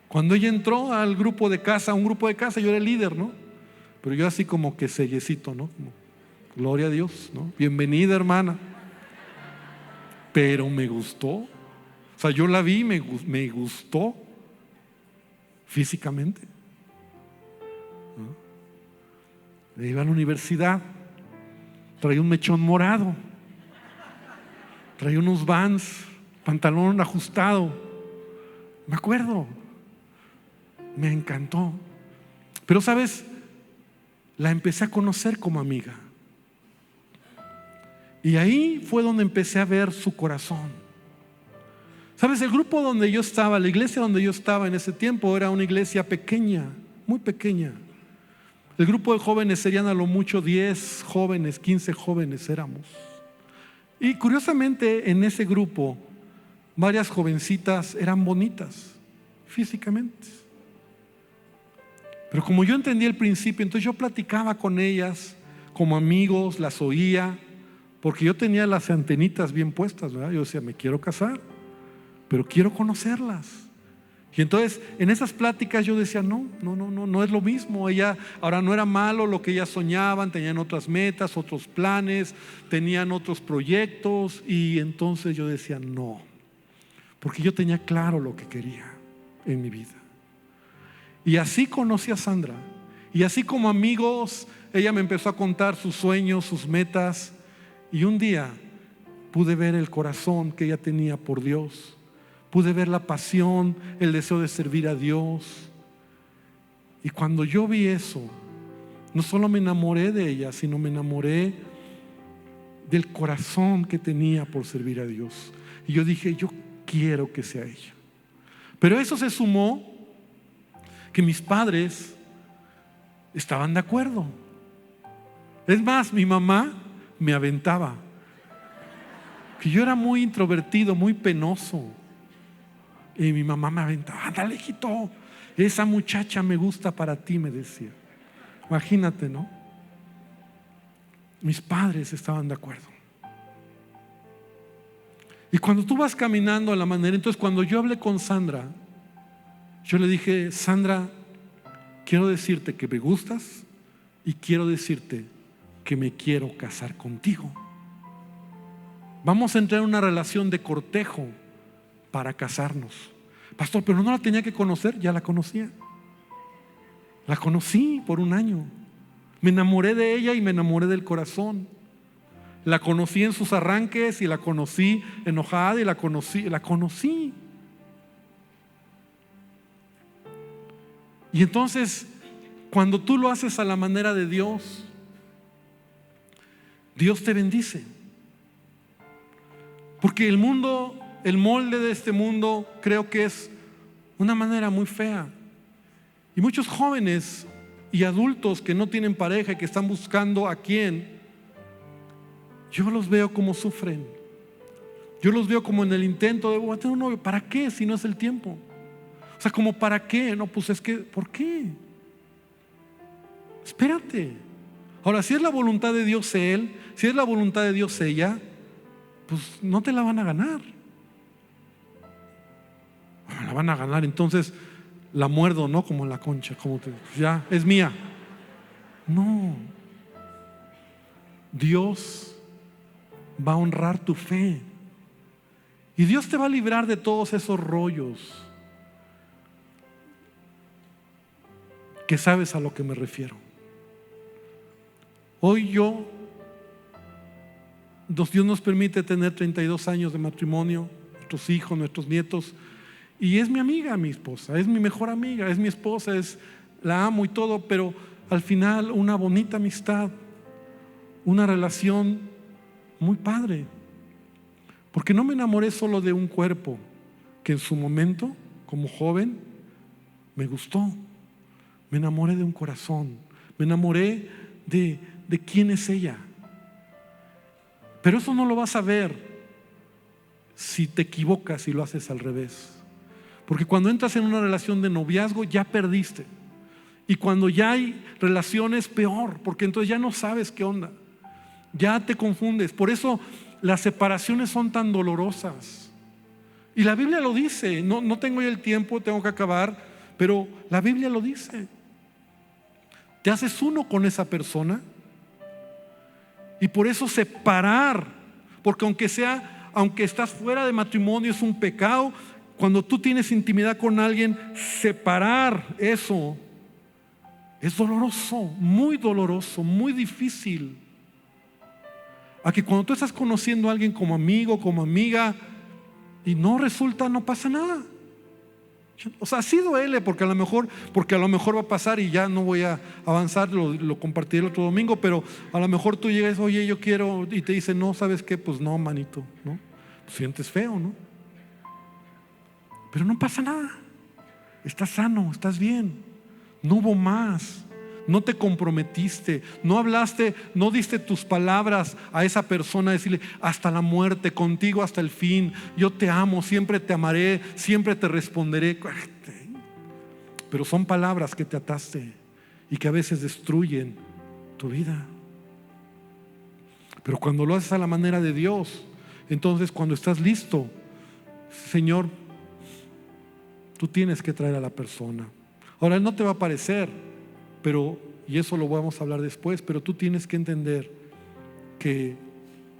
Cuando ella entró al grupo de casa, un grupo de casa, yo era el líder, ¿no? Pero yo así como que sellecito, ¿no? Como, gloria a Dios, ¿no? Bienvenida, hermana. Pero me gustó. O sea, yo la vi, me gustó físicamente, ¿no? Iba a la universidad, traía un mechón morado, traía unos Vans, pantalón ajustado. Me acuerdo, me encantó. Pero sabes, la empecé a conocer como amiga, y ahí fue donde empecé a ver su corazón. Sabes, el grupo donde yo estaba, la iglesia donde yo estaba en ese tiempo, era una iglesia pequeña, muy pequeña. El grupo de jóvenes serían a lo mucho 10 jóvenes, 15 jóvenes éramos. Y curiosamente en ese grupo varias jovencitas eran bonitas físicamente. Pero como yo entendí el principio, entonces yo platicaba con ellas como amigos, las oía, porque yo tenía las antenitas bien puestas, ¿verdad? Yo decía, me quiero casar, pero quiero conocerlas. Y entonces en esas pláticas yo decía, no es lo mismo. Ella, ahora, no era malo lo que ellas soñaban, tenían otras metas, otros planes, tenían otros proyectos. Y entonces yo decía, no, porque yo tenía claro lo que quería en mi vida. Y así conocí a Sandra, y así como amigos, ella me empezó a contar sus sueños, sus metas. Y un día pude ver el corazón que ella tenía por Dios. Pude ver la pasión, el deseo de servir a Dios. Y cuando yo vi eso, no solo me enamoré de ella, sino me enamoré del corazón que tenía por servir a Dios. Y yo dije, yo quiero que sea ella. Pero eso se sumó que mis padres estaban de acuerdo. Es más, mi mamá me aventaba, que yo era muy introvertido, muy penoso. Y mi mamá me aventaba, ándale, hijito, esa muchacha me gusta para ti, me decía. Imagínate, ¿no? Mis padres estaban de acuerdo. Y cuando tú vas caminando a la manera, entonces cuando yo hablé con Sandra, yo le dije, Sandra, quiero decirte que me gustas y quiero decirte que me quiero casar contigo. Vamos a entrar en una relación de cortejo para casarnos. Pastor, pero no la tenía que conocer. Ya la conocía. La conocí por 1 año. Me enamoré de ella y me enamoré del corazón. La conocí en sus arranques y la conocí enojada y la conocí. Y entonces, cuando tú lo haces a la manera de Dios, Dios te bendice. Porque el mundo, el molde de este mundo, creo que es una manera muy fea. Y muchos jóvenes y adultos que no tienen pareja y que están buscando a quién, yo los veo como sufren. Yo los veo como en el intento de, voy a tener un novio. ¿Para qué si no es el tiempo? O sea, como ¿para qué? No, pues es que, ¿por qué? Espérate. Ahora, si es la voluntad de Dios él, si es la voluntad de Dios ella, pues no te la van a ganar. La van a ganar, entonces la muerdo, ¿no? Como en la concha, como ya, es mía. No. Dios va a honrar tu fe. Y Dios te va a librar de todos esos rollos. Que sabes a lo que me refiero. Hoy Dios nos permite tener 32 años de matrimonio, nuestros hijos, nuestros nietos, y es mi amiga, mi esposa, es mi mejor amiga, es mi esposa, la amo y todo, pero al final una bonita amistad, una relación muy padre, porque no me enamoré solo de un cuerpo que en su momento, como joven, me gustó. Me enamoré de un corazón, me enamoré de quién es ella. Pero eso no lo vas a ver si te equivocas y lo haces al revés. Porque cuando entras en una relación de noviazgo ya perdiste. Y cuando ya hay relaciones, peor, porque entonces ya no sabes qué onda. Ya te confundes. Por eso las separaciones son tan dolorosas. Y la Biblia lo dice. No tengo ya el tiempo, tengo que acabar, pero la Biblia lo dice. Te haces uno con esa persona. Y por eso separar, porque aunque estás fuera de matrimonio, es un pecado. Cuando tú tienes intimidad con alguien, separar eso es doloroso, muy difícil. A que cuando tú estás conociendo a alguien como amigo, como amiga, y no resulta, no pasa nada. O sea, sí duele porque a lo mejor va a pasar y ya no voy a avanzar, lo compartiré el otro domingo, pero a lo mejor tú llegas, oye, yo quiero, y te dicen, no, ¿sabes qué? Pues no, manito, ¿no? Pues sientes feo, ¿no? Pero no pasa nada. Estás sano, estás bien. No hubo más. No te comprometiste, no hablaste, no diste tus palabras a esa persona, decirle hasta la muerte, contigo hasta el fin, yo te amo, siempre te amaré, siempre te responderé. Pero son palabras que te ataste y que a veces destruyen tu vida. Pero cuando lo haces a la manera de Dios, entonces cuando estás listo, Señor, tú tienes que traer a la persona. Ahora Él no te va a parecer, y eso lo vamos a hablar después, pero tú tienes que entender que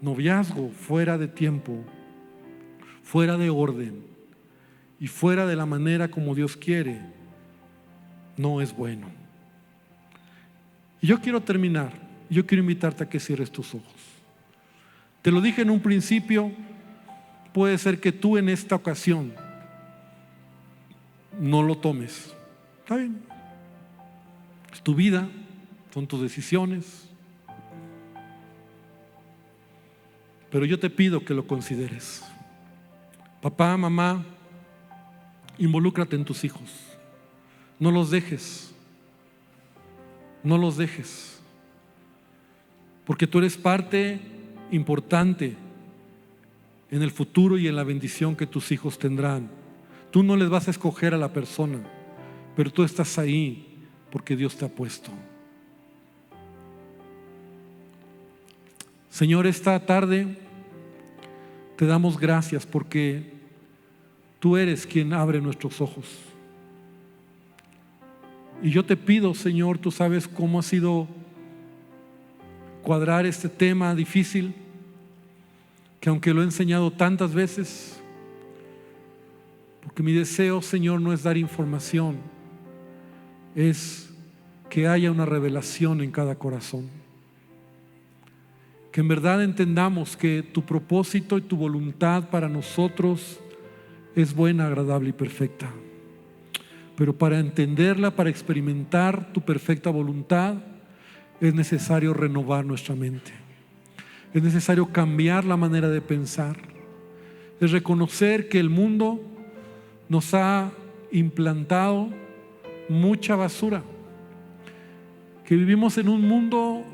noviazgo fuera de tiempo, fuera de orden y fuera de la manera como Dios quiere, no es bueno. Y yo quiero terminar, yo quiero invitarte a que cierres tus ojos. Te lo dije en un principio, puede ser que tú en esta ocasión no lo tomes. Está bien. Es tu vida, son tus decisiones. Pero yo te pido que lo consideres. Papá, mamá, involúcrate en tus hijos. No los dejes. No los dejes. Porque tú eres parte importante en el futuro y en la bendición que tus hijos tendrán. Tú no les vas a escoger a la persona, pero tú estás ahí porque Dios te ha puesto. Señor, esta tarde te damos gracias porque tú eres quien abre nuestros ojos. Y yo te pido, Señor, tú sabes cómo ha sido cuadrar este tema difícil, que aunque lo he enseñado tantas veces, porque mi deseo, Señor, no es dar información, es que haya una revelación en cada corazón, que en verdad entendamos que tu propósito y tu voluntad para nosotros es buena, agradable y perfecta. Pero para entenderla, para experimentar tu perfecta voluntad, es necesario renovar nuestra mente. Es necesario cambiar la manera de pensar. Es reconocer que el mundo nos ha implantado mucha basura, que vivimos en un mundo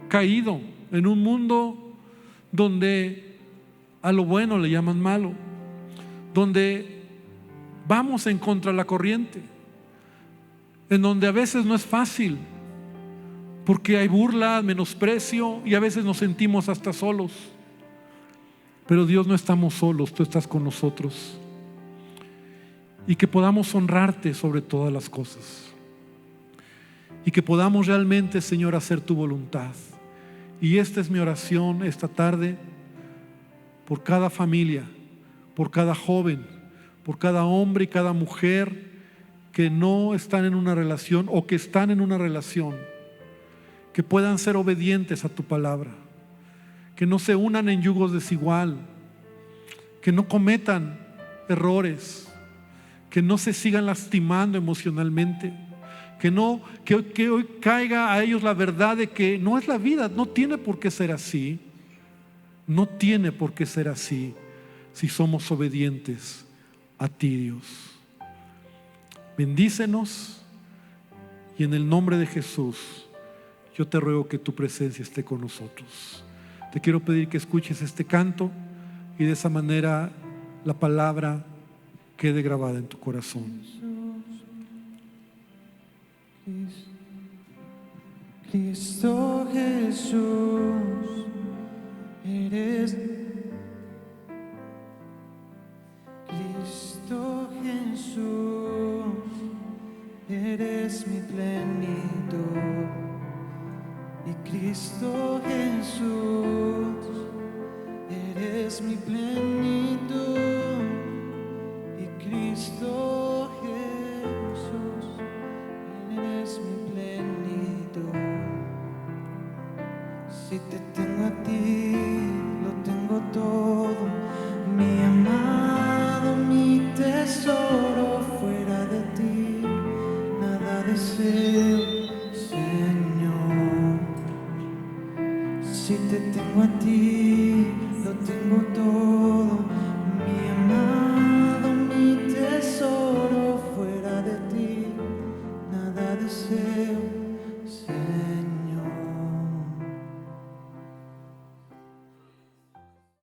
caído, en un mundo donde a lo bueno le llaman malo, donde vamos en contra de la corriente, en donde a veces no es fácil, porque hay burla, menosprecio, y a veces nos sentimos hasta solos. Pero Dios, no estamos solos, tú estás con nosotros. Y que podamos honrarte sobre todas las cosas, y que podamos realmente, Señor, hacer tu voluntad. Y esta es mi oración esta tarde por cada familia, por cada joven, por cada hombre y cada mujer que no están en una relación o que están en una relación, que puedan ser obedientes a tu palabra, que no se unan en yugos desigual, que no cometan errores, que no se sigan lastimando emocionalmente, que hoy caiga a ellos la verdad de que no es la vida, no tiene por qué ser así, no tiene por qué ser así si somos obedientes a ti, Dios. Bendícenos, y en el nombre de Jesús yo te ruego que tu presencia esté con nosotros. Te quiero pedir que escuches este canto y de esa manera la palabra quede grabada en tu corazón.
Cristo Jesús, eres Cristo Jesús, eres mi plenitud. Y Cristo Jesús, eres mi plenitud. Y Cristo Jesús, eres mi plenitud. Si te tengo a ti, lo tengo todo, mi amado, mi tesoro. Fuera de ti, nada deseo, Señor. Si te tengo a ti, lo tengo todo.